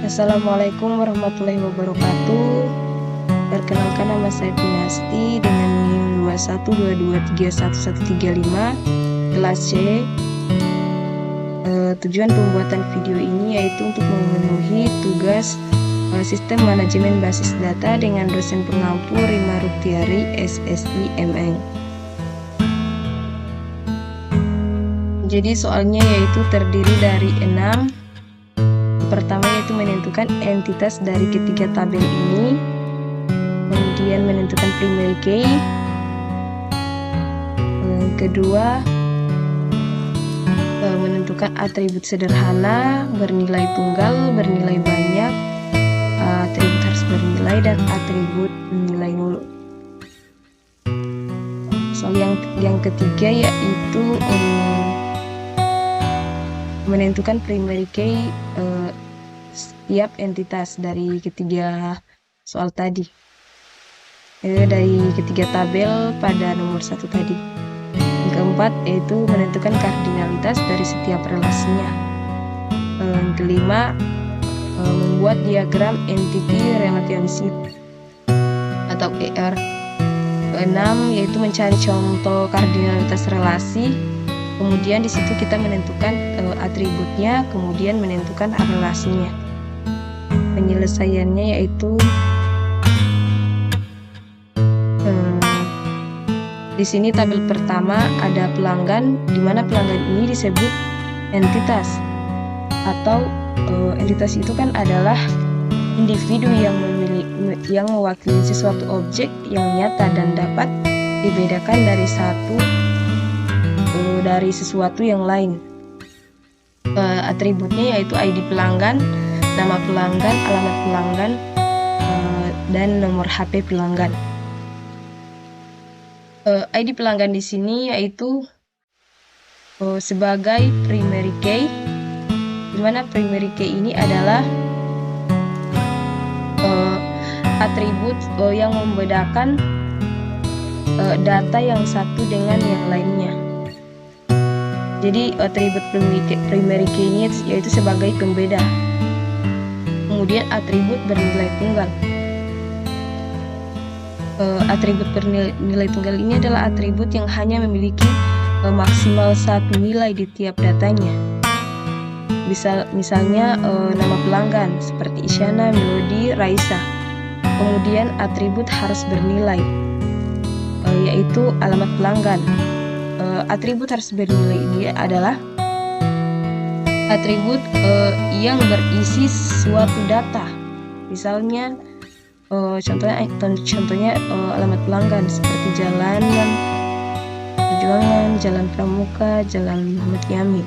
Assalamualaikum warahmatullahi wabarakatuh. Perkenalkan, nama saya Pinasti dengan NIM 2122311135 kelas C. Tujuan pembuatan video ini yaitu untuk memenuhi tugas sistem manajemen basis data dengan dosen pengampu Rima Ruktiari, SSI, MN. Jadi soalnya yaitu terdiri dari 6. Pertama yaitu menentukan entitas dari ketiga tabel ini, kemudian menentukan primary key. Kedua, menentukan atribut sederhana, bernilai tunggal, bernilai banyak, atribut harus bernilai, dan atribut nilai nol. Soal yang ketiga yaitu menentukan primary key setiap entitas dari ketiga soal tadi, dari ketiga tabel pada nomor 1 tadi. Yang keempat yaitu menentukan kardinalitas dari setiap relasinya. Yang kelima, membuat diagram entity relationship atau ER. Keenam yaitu mencari contoh kardinalitas relasi. Kemudian di situ kita menentukan atributnya, kemudian menentukan relasinya. Penyelesaiannya yaitu di sini tabel pertama ada pelanggan, di mana pelanggan ini disebut entitas, atau entitas itu kan adalah individu yang mewakili sesuatu objek yang nyata dan dapat dibedakan dari sesuatu yang lain. Atributnya yaitu ID pelanggan, nama pelanggan, alamat pelanggan, dan nomor HP pelanggan. ID pelanggan di sini yaitu sebagai primary key, di mana primary key ini adalah atribut yang membedakan data yang satu dengan yang lainnya. Jadi atribut primary key ini yaitu sebagai pembeda. Kemudian atribut bernilai tunggal. Atribut bernilai tunggal ini adalah atribut yang hanya memiliki maksimal satu nilai di tiap datanya. Misalnya nama pelanggan seperti Isyana, Melody, Raisa. Kemudian atribut harus bernilai, yaitu alamat pelanggan. Atribut harus bernilai ini adalah atribut yang berisi suatu data. Misalnya contohnya alamat pelanggan seperti Jalan Perjuangan, Jalan Pramuka, Jalan Muhammad Yamin.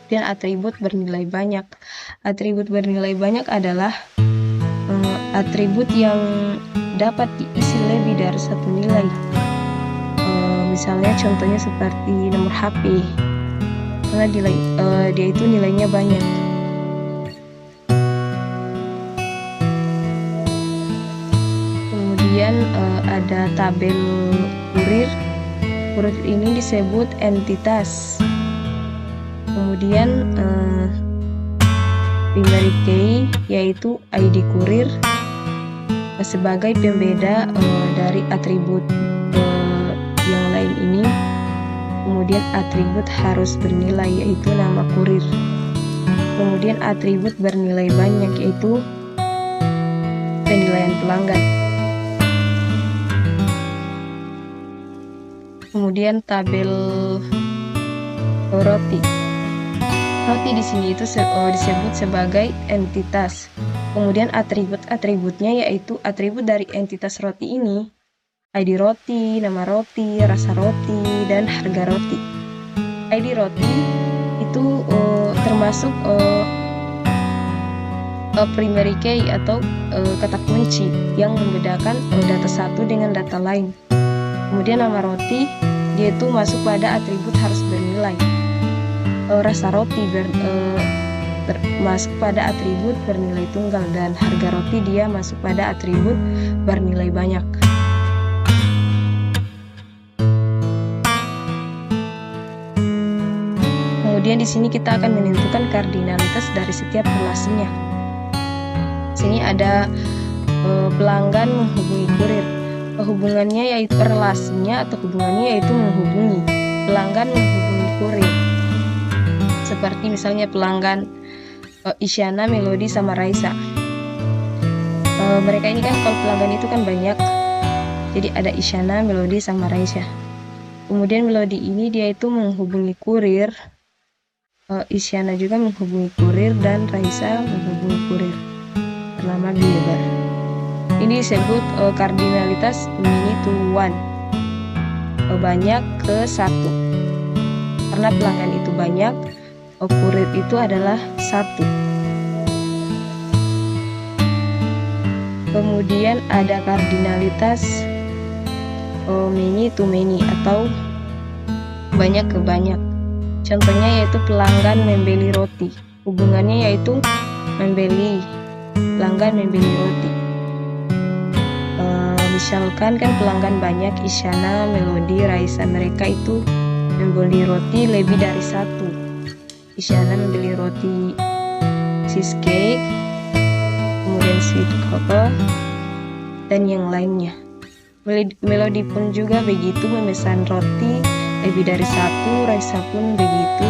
Dan atribut bernilai banyak. Atribut bernilai banyak adalah atribut yang dapat diisi lebih dari satu nilai. Misalnya contohnya seperti nomor HP, karena dia itu nilainya banyak. Kemudian ada tabel kurir. Kurir ini disebut entitas. Kemudian primary key yaitu ID kurir sebagai pembeda dari atribut yang lain ini. Kemudian atribut harus bernilai yaitu nama kurir. Kemudian atribut bernilai banyak yaitu penilaian pelanggan. Kemudian tabel roti. Roti di sini itu disebut sebagai entitas. Kemudian atributnya yaitu atribut dari entitas roti ini. ID roti, nama roti, rasa roti, dan harga roti. ID roti itu termasuk primary key atau kata kunci yang membedakan data satu dengan data lain. Kemudian nama roti, dia itu masuk pada atribut harus bernilai. Rasa roti masuk pada atribut bernilai tunggal, dan harga roti dia masuk pada atribut bernilai banyak. Kemudian di sini kita akan menentukan kardinalitas dari setiap relasinya. Sini ada pelanggan menghubungi kurir. Hubungannya yaitu relasinya atau hubungannya yaitu menghubungi. Pelanggan menghubungi kurir. Seperti misalnya pelanggan Isyana, Melody, sama Raisa. Mereka ini kan kalau pelanggan itu kan banyak. Jadi ada Isyana, Melody, sama Raisa. Kemudian Melody ini dia itu menghubungi kurir. Isyana juga menghubungi kurir dan Raisa menghubungi kurir bernama Bieber. Ini disebut kardinalitas many to one, banyak ke satu. Karena pelanggan itu banyak, kurir itu adalah satu. Kemudian ada kardinalitas many to many atau banyak ke banyak. Contohnya yaitu pelanggan membeli roti. Hubungannya yaitu membeli, pelanggan membeli roti. Misalkan kan pelanggan banyak, Isyana, Melody, Raisa, mereka itu membeli roti lebih dari satu. Isyana membeli roti cheesecake, kemudian sweet coco, dan yang lainnya. Melody pun juga begitu, memesan roti lebih dari satu. Raisa pun begitu,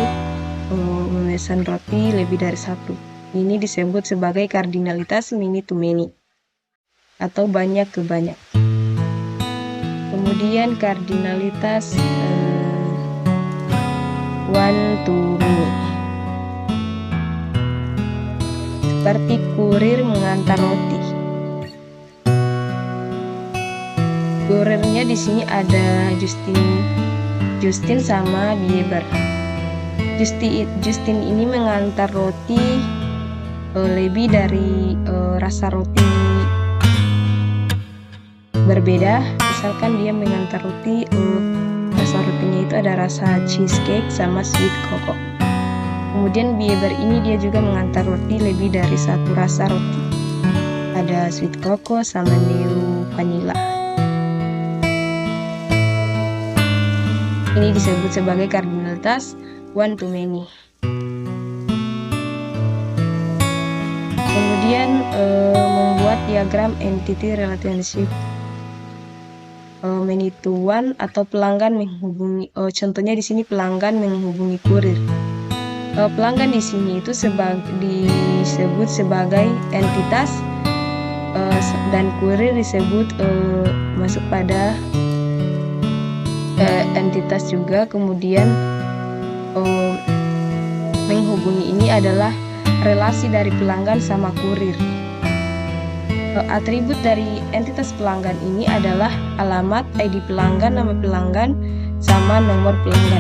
memesan roti lebih dari satu. Ini disebut sebagai kardinalitas many to many atau banyak ke banyak. Kemudian kardinalitas one to many, seperti kurir mengantar roti. Kurirnya di sini ada Justin sama Bieber. Justin ini mengantar roti lebih dari rasa roti berbeda. Misalkan dia mengantar roti, rasa rotinya itu ada rasa cheesecake sama sweet coco. Kemudian Bieber ini dia juga mengantar roti lebih dari satu rasa roti, ada sweet coco sama neo vanilla. Ini disebut sebagai kardinalitas one to many. Kemudian membuat diagram entity relationship many to one atau pelanggan menghubungi. Contohnya di sini pelanggan menghubungi kurir. Pelanggan di sini itu disebut sebagai entitas dan kurir disebut masuk pada entitas juga. Kemudian menghubungi ini adalah relasi dari pelanggan sama kurir. Atribut dari entitas pelanggan ini adalah alamat, ID pelanggan, nama pelanggan, sama nomor pelanggan.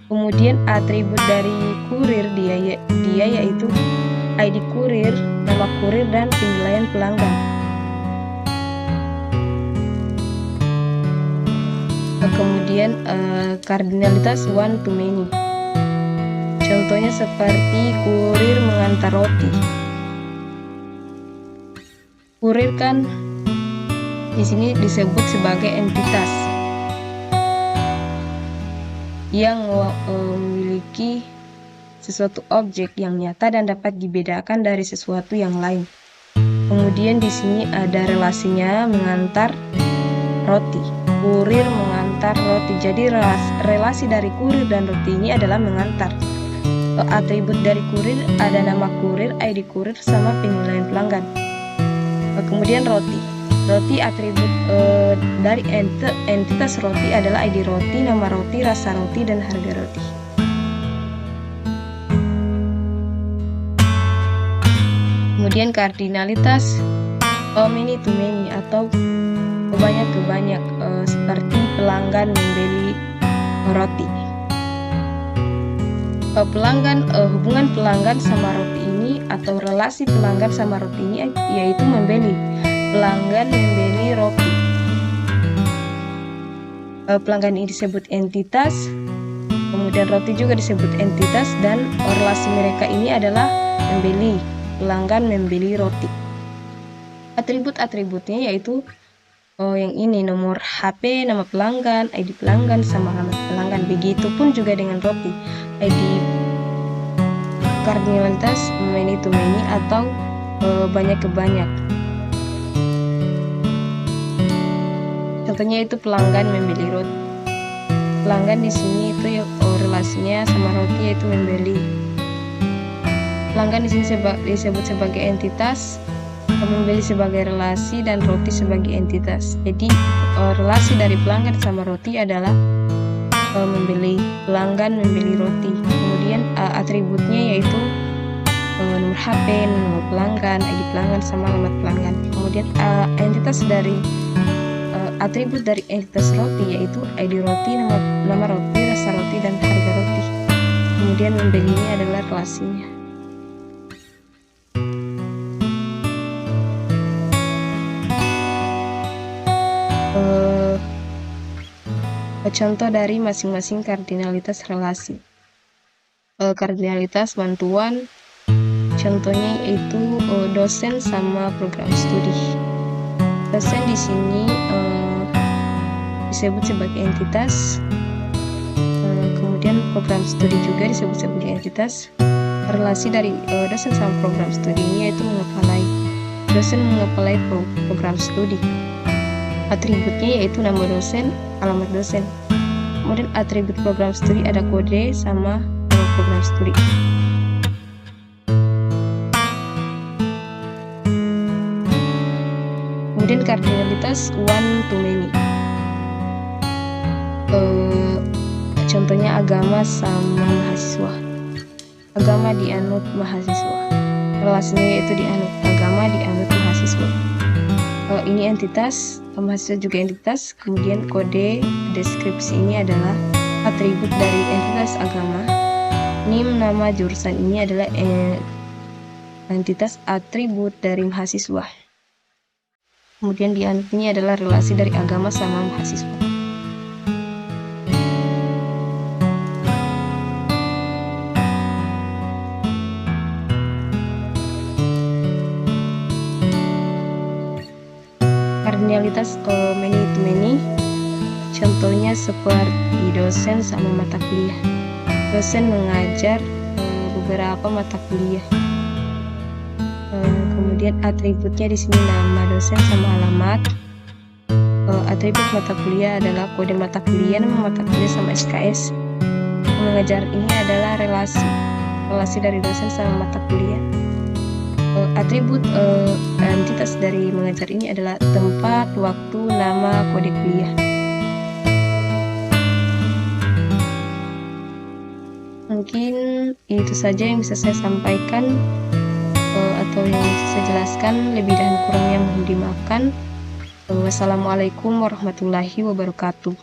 Kemudian atribut dari kurir dia yaitu ID kurir, nama kurir, dan penilaian pelanggan. Kemudian kardinalitas one to many. Contohnya seperti kurir mengantar roti. Kurir kan di sini disebut sebagai entitas yang memiliki sesuatu objek yang nyata dan dapat dibedakan dari sesuatu yang lain. Kemudian di sini ada relasinya mengantar roti. Kurir mengantar roti. Jadi relasi dari kurir dan roti ini adalah mengantar. Atribut dari kurir ada nama kurir, ID kurir, sama penilaian pelanggan. Kemudian roti. Roti atribut dari entitas roti adalah ID roti, nama roti, rasa roti, dan harga roti. Kemudian kardinalitas many to many atau banyak ke banyak, seperti pelanggan membeli roti. Hubungan pelanggan sama roti ini atau relasi pelanggan sama roti ini yaitu membeli. Pelanggan membeli roti. Pelanggan ini disebut entitas, kemudian roti juga disebut entitas, dan relasi mereka ini adalah membeli. Pelanggan membeli roti. Atribut-atributnya yaitu yang ini nomor HP, nama pelanggan, ID pelanggan, sama alamat pelanggan. Begitupun juga dengan roti, ID kardinalitas many to many atau banyak ke banyak. Contohnya itu pelanggan membeli roti. Pelanggan di sini itu relasinya sama roti yaitu membeli. Pelanggan di sini disebut sebagai entitas, membeli sebagai relasi, dan roti sebagai entitas. Jadi relasi dari pelanggan sama roti adalah membeli. Pelanggan membeli roti. Kemudian atributnya yaitu nomor HP, nomor pelanggan, ID pelanggan, sama alamat pelanggan. Kemudian entitas dari atribut dari entitas roti yaitu ID roti, nama roti, rasa roti, dan harga roti. Kemudian membelinya adalah relasinya. Contoh dari masing-masing kardinalitas relasi. Kardinalitas bantuan, contohnya yaitu dosen sama program studi. Dosen di sini disebut sebagai entitas, kemudian program studi juga disebut sebagai entitas. Relasi dari dosen sama program studinya itu mengepalai. Dosen mengepalai program studi. Atributnya yaitu nama dosen, alamat dosen. Kemudian atribut program studi ada kode sama nama program studi. Kemudian kardinalitas one to many. Contohnya agama sama mahasiswa. Agama dianut mahasiswa. Relasinya yaitu dianut agama, dianut mahasiswa. Ini entitas, mahasiswa juga entitas. Kemudian kode deskripsi ini adalah atribut dari entitas agama. NIM nama jurusan ini adalah entitas atribut dari mahasiswa. Kemudian dianut ini adalah relasi dari agama sama mahasiswa. Kardinalitas many to many, contohnya seperti dosen sama mata kuliah. Dosen mengajar beberapa mata kuliah. Kemudian atributnya di sini nama dosen sama alamat. Atribut mata kuliah adalah kode mata kuliah, nama mata kuliah sama SKS. Mengajar ini adalah relasi dari dosen sama mata kuliah. Atribut entitas dari mengajar ini adalah tempat, waktu, nama, kode kuliah. Mungkin itu saja yang bisa saya sampaikan atau yang bisa saya jelaskan. Lebih dan kurangnya mohon dimaafkan. Wassalamualaikum warahmatullahi wabarakatuh.